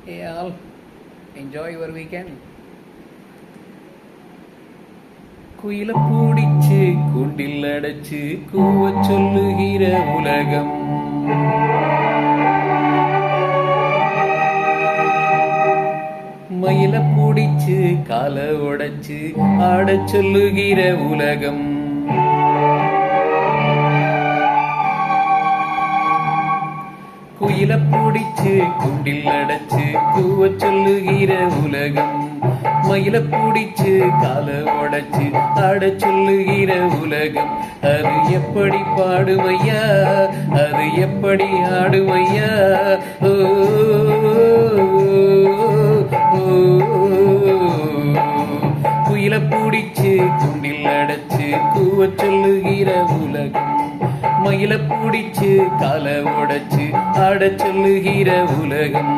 Hey all, enjoy your weekend. குயில பூடிச்சு கூண்டில் அடைச்சு கூவ சொல்லுகிற உலகம். மயில பூடிச்சு கால உடைச்சு ஆட சொல்லுகிற உலகம். குயில பூடிச்சு கூண்டில் அடைச்சு கூவ சொல்லுகிற உலகம். மயில பூடிச்சு கால உடைச்சு ஆட சொல்லுகிற உலகம். அது எப்படி பாடுமையா, அது எப்படி ஆடுமையா. ஓ குயில பூடிச்சு கூண்டில் அடைச்சு கூவ சொல்லுகிற உலகம். மயில பூடிச்சு கால உடைச்சு ஆட சொல்லுகிற உலகம்.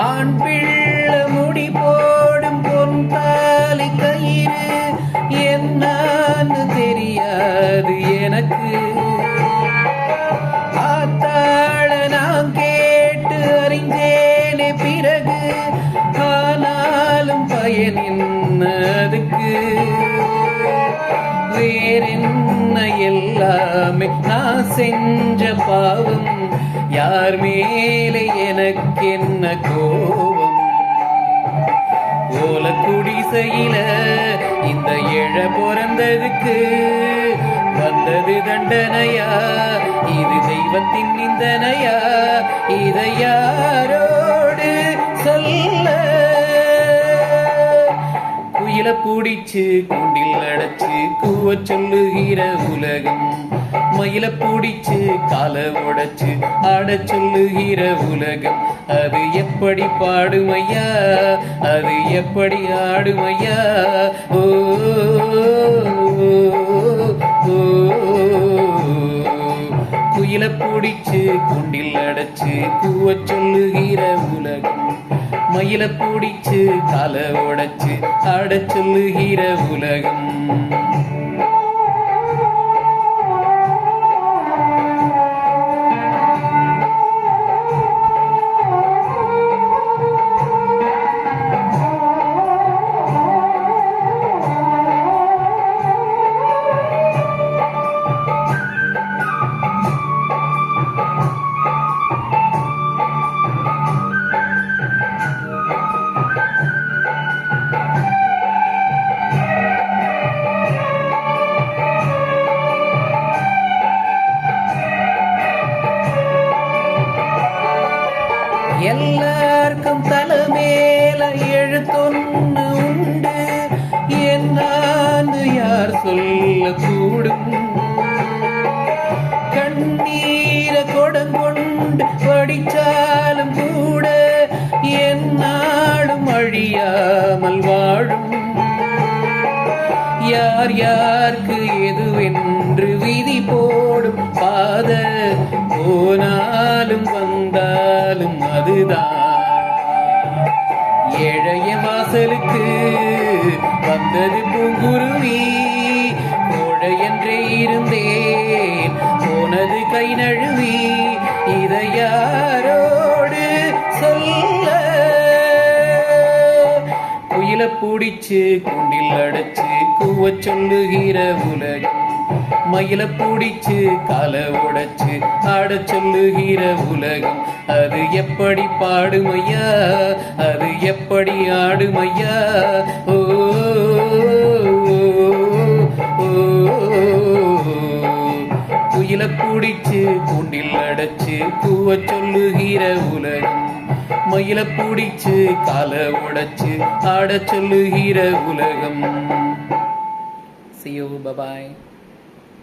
ஆண் பிள்ளை முடி போடும் பொன் தாலி கயிறு என்னன்னு தெரியாது எனக்கு. ஆத்தாள நான் கேட்டு அறிஞ்சேனே பிறகு, ஆனாலும் பயன் என்னதுக்கு. வேறென்ன எல்லாமே நான் செஞ்ச பாவம், யார் மேலே எனக்கு என்ன கோபம். ஓல குடிசையில இந்த ஏழ பிறந்ததுக்கு வந்தது தண்டனையா, இது தெய்வத்தின் நிந்தனையா. இதை யாரோடு சொல்ல. குயில பூடிச்சு கூண்டில் அடைச்சு கூவ சொல்லுகிற உலகம். மயில பூடிச்சு கால உடைச்சு ஆட சொல்லுகிற உலகம். அது எப்படி பாடுமையா, அது எப்படி ஆடுமையா. ஓ குயில பூடிச்சு கூண்டில் அடைச்சு கூவ சொல்லுகிற உலகம். மயில பூடிச்சு கால உடைச்சு ஆட சொல்லுகிற உலகம். எல்லாருக்கும் தலைமேல எழுத்தொன்னு உண்டு, என்னான்னு யார் சொல்ல கூடும். கண்ணீர கொடங்கொண்டு படிச்சாலும் கூட என்னாலும் அழியாமல் வாழும். யார் யாருக்கு எதுவென்று விதி போடும் பாத, போனாலும் வந்தாலும் அதுதான். ஏழைய வாசலுக்கு வந்தது பூங்குருவி, கோழை என்றே இருந்தேன் போனது கை நழுவி. இதை யாரோடு சொல்ல. குயில பூடிச்சு கூண்டில் அடைச்சு கூவ சொல்லுகிற உலகம். மயில பூடிச்சு கால உடைச்சு ஆட சொல்லுகிற உலகம். அது எப்படி பாடுமையா, அது எப்படி ஆடுமையா. ஓ குயில பூடிச்சு கூண்டில் அடைச்சு கூவ சொல்லுகிற உலகம். மயில பூடிச்சு கால உடைச்சு ஆட சொல்லுகிற உலகம். See you, bye bye.